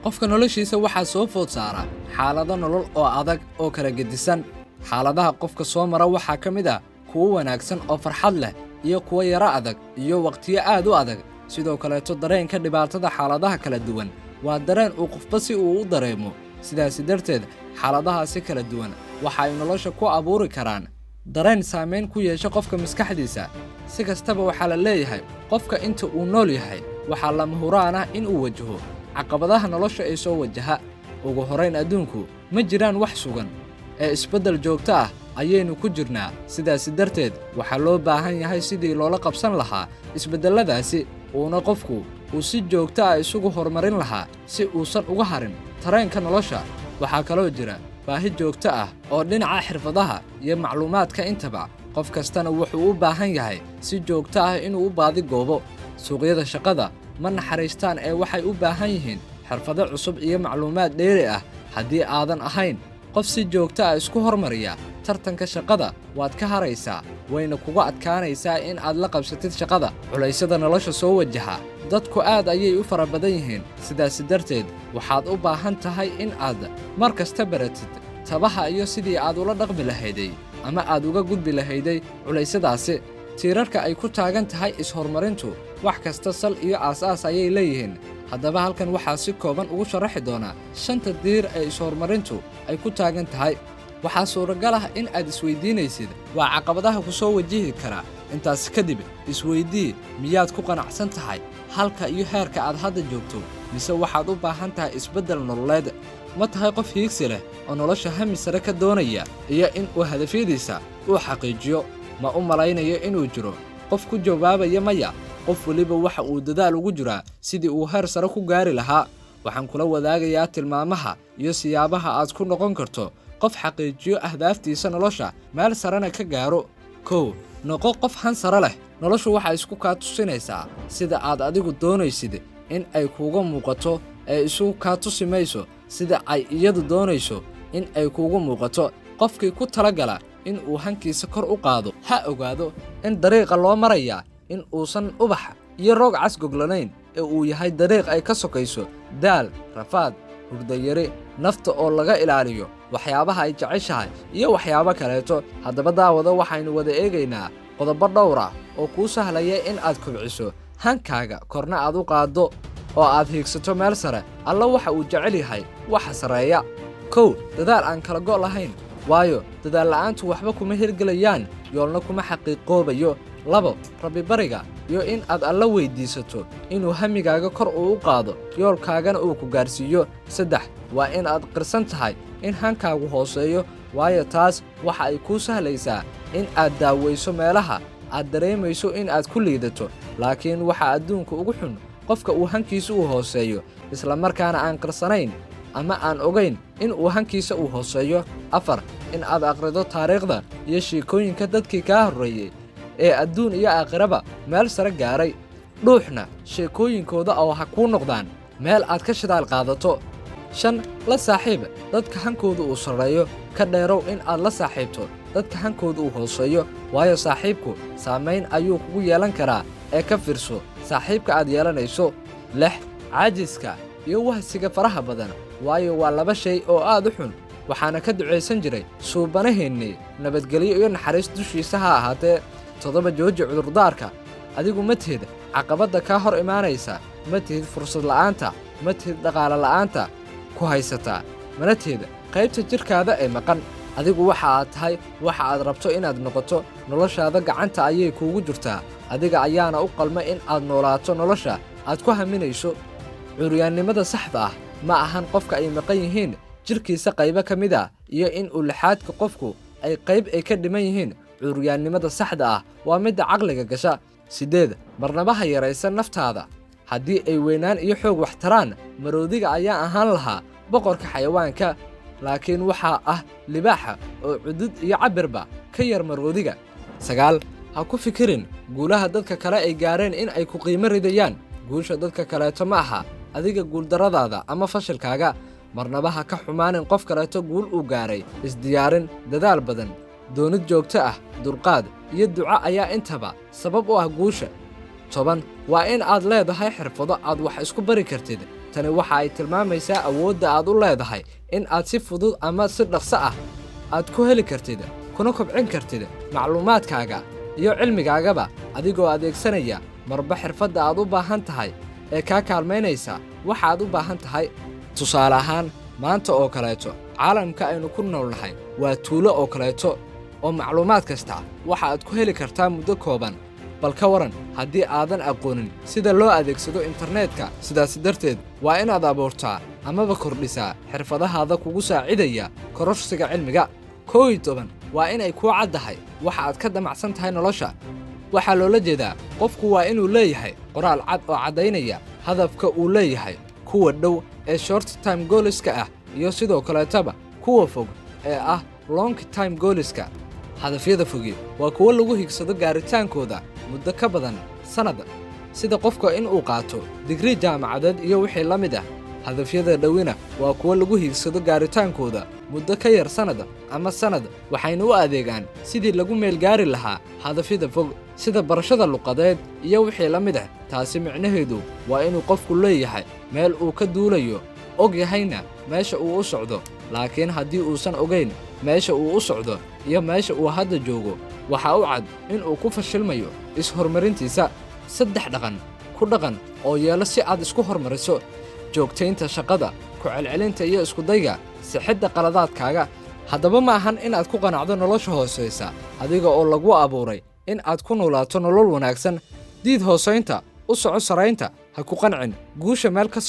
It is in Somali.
qofka noloshiisa waxaa soo food saara xaalado nolol oo adag oo kala gedisan. xaaladaha qofka soo mara waxaa ka mid ah kuwo wanaagsan oo farxad leh iyo kuwo yara adag iyo waqtiyo aad u adag. sidoo kaleeto dareenka dhibaatada xaaladaha kala duwan waa dareen uu qofba si uu u dareemo. sidaas darteed xaaladahaasi kala duwan waxa ay nolosha ku abuuri karaan dareen saameyn ku yeesha qofka maskaxdiisa. si kastaba waxaa la leeyahay qofka inta uu nool yahay waxaa lama huraan ah in uu wajaho caqabadaha nolosha ay soo wajaha. ugu horeyn adduunku ma jiraan wax sugan ee isbeddel joogto ah ayaynu ku jirnaa. sidaas darteed waxaa loo baahan yahay sidii loola qabsan lahaa isbeddeladaasi uuna qofku uu si joogto ah isugu horumarin lahaa si uusan uga harin tareenka nolosha. waxaa kaloo jira baahi joogto ah oo dhinaca xirfadaha iyo macluumaadka intaba. qof kastana wuxuu u baahan yahay si joogto ah inuu u baadi goobo. suuqyada shaqada ma naxariistaan ee waxay u baahan yihiin xirfado cusub iyo macluumaad dheeri ah. haddii aadan ahayn qof si joogto ah isku hormariya tartanka shaqada waad ka haraysaa, wayna kugu adkaanaysaa in aad la qabsatid shaqada. culaysyada nolosha soo wajaha dadku aad ayay u fara badan yihiin. sidaas darteed waxaad u baahan tahay in aad mar kasta baratid tabaha iyo sidii aad ula dhaqmi lahayday ama aad uga gudbi lahayday culeysyadaasi. tiirarka ay ku taagan tahay is-horumarintu wax kasta sal iyo aasaas ayay leeyihiin. haddaba halkan waxaa si kooban ugu sharaxi doonaa 5 tiir ee is-horumarintu ay ku taagan tahay. waxaa suuragal ah in aad isweydiinaysid waa caqabadaha ku soo wajihi kara. intaas kadib isweydii, miyaad ku qanacsan tahay halka iyo heerka aad hadda joogto, mise waxaad u baahan tahay isbeddel nololeed? ma tahay qof hiigsi leh oo nolosha hami sare ka doonaya iyo in uu hadafyadiisa uu xaqiijiyo? ma u malaynayo inuu jiro qof ku jawaabaya maya. qof waliba waxa uu dadaal ugu jiraa sidii uu heer sare ku gaari lahaa. waxaan kula wadaagayaa tilmaamaha iyo siyaabaha aad ku noqon karto qof xaqiijiyo ahdaaftiisa nolosha meel sarena ka gaaro. 1. noqo qof han sare leh. noloshu waxay isku kaa tusinaysaa sida aad adigu doonaysid in ay kuuga muuqato ee isu kaa tusi mayso sida ay iyadu doonayso in ay kuugu muuqato. qofkii ku talagala in uu hankiisa kor u qaado ha ogaado in dariiqa loo maraya in uusan ubax iyo roog cas goglanayn ee uu yahay dariiq ay ka sokayso daal, rafaad, hurdayari, nafta oo laga ilaaliyo waxyaabaha ay jeceshahay iyo waxyaabo kaleeto. haddaba daawada waxaynu wada eegaynaa qodobo dhowr ah oo kuu sahlaya in aad kobciso hankaaga korna aad u qaaddo oo aad hiigsato meel sare. alla waxa uu jecel yahay waxa sareeya. 1. dadaal aan kala go' lahayn, waayo dadaal la'aantu waxba kuma hirgelayaan, yoolna kuma xaqiiqoobayo. 2. rabbi bariga iyo in aad alla weydiisato inuu hamigaaga kor u qaado yoolkaagana uu ku gaarsiiyo. 3. waa in aad qirsan tahay in hankaagu hooseeyo, waayo taas waxa ay kuu sahlaysaa in aad daaweyso meelaha aad dareemayso in aad ku liidato. laakiin waxa adduunka ugu xun qofka uu hankiisa u hooseeyo isla markaana aan qirsanayn ama aan ogayn in uu hankiisa u hooseeyo. 4. in aad aqrido taariikhda iyo sheekooyinka dadkii kaa horreeyey ee adduun iyo aakhiraba meel sare gaaray. dhuuxna sheekooyinkooda oo ha kuu noqdaan meel aad ka shidaal qaadato. 5. la saaxiib dadka hankooda uu sarreeyo. ka dheerow in aad la saaxiibto dadka hankooda uu hooseeyo, waayo saaxiibku saamayn ayuu kugu yeelan karaa ee ka fiirso saaxiibka aad yeelanayso. 6. caajiska iyo wahsiga faraha badan, waayo waa 2 shay oo aad u xun. waxaana ka ducaysan jiray suubanaheennii nabadgelyo iyo naxariis dushiisa ha ahaatee. 7. jooji cudurdaarka. adigu ma tihid caqabadda kaa hor imaanaysa, ma tihid fursad la'aanta, ma tihid dhaqaale la'aanta ku haysataa, mana tihid qaybta jirkaada ee maqan. adigu waxa aad tahay waxa aad rabto inaad noqoto. noloshaada gacanta ayay kuugu jirtaa, adiga ayaana u qalma in aad noolaato nolosha aad ku haminayso. curyaannimada saxda ah ma ahan qofka ay maqan yihiin jirkiisa qaybo ka mid ah iyo in uu lixaadka qofku ay qayb ay ka dhiman yihiin. curyaannimada saxda ah waa midda caqliga gasha. 8. marnaba ha yaraysan naftaada. haddii ay weynaan iyo xoog wax taraan, maroodiga ayaa ahaan lahaa boqorka xayawaanka, laakiin waxaa ah libaaxa oo cudud iyo cabirba ka yar maroodiga. 9. ha ku fikirin guulaha dadka kale ay gaareen in ay ku qiimo ridayaan. guusha dadka kaleeto ma aha adiga guuldarradaada ama fashilkaaga. marnaba ha ka xumaanin qof kaleeto guul uu gaaray. isdiyaarin, dadaal badan, doonid joogto ah, dulqaad iyo duco ayaa intaba sabab u ah guusha. 10. waa in aad leedahay xirfado aad wax isku bari kartid. tani waxa ay tilmaamaysaa awoodda aad u leedahay in aad si fudud ama si dhaqso ah aad ku heli kartid kuna kobcin kartid macluumaadkaaga iyo cilmigaagaba adigoo adeegsanaya marba xirfadda aad u baahan tahay ee kaa kaalmaynaysa waxa aad u baahan tahay. tusaale ahaan maanta oo kaleeto caalamka aynu ku noolnahay waa tuulo oo kaleeto oo macluumaad kasta waxa aad ku heli kartaa muddo kooban. bal ka waran haddii aadan aqoonin sida loo adeegsado internetka. sidaas darteed waa inaad abuurtaa amaba kordhisaa xirfadahaada kugu saacidaya kororsiga cilmiga. 11 waa inay kuu caddahay waxa aad ka damacsan tahay nolosha. waxaa loola jeedaa qofku waa inuu leeyahay qoraal cad oo caddaynaya hadafka uu leeyahay, kuwa dhow ee short time goalska ah iyo sidoo kaleetaba kuwa fog ee ah long time goalska. hadafyada fogi waa kuwa lagu higsado gaaritaankooda muddo ka badan sanad, sida qofka in uu qaato digrii jaamacadeed iyo wixii la mid ah. hadafyada dhowina waa kuwa lagu higsado gaaritaankooda muddo ka yar sanad ama sanad, waxayna u adeegaan sidii lagu meel gaari lahaa hadafyada fog sida barashada luqadeed iyo wixii la mid ah. taasi micnaheedu waa inuu qofku leeyahay meel uu ka duulayo, og yahayna meesha uu u socdo. laakiin haddii uusan ogayn meesha uu u socdo iyo meesha uu hadda joogo, waxa u cad in uu ku fashilmayo is-horumarintiisa. 3 dhaqan ku dhaqan oo yeelo si aad isku hormariso: joogtaynta shaqada, ku celcelinta iyo isku dayga sixidda qaladaadkaaga. haddaba ma ahan in aad ku qanacdo nolosha hooseysa adiga oo lagu abuuray in aad ku noolaato nolol wanaagsan. diid hoosaynta, u soco saraynta, ha ku qancin guusha meel ka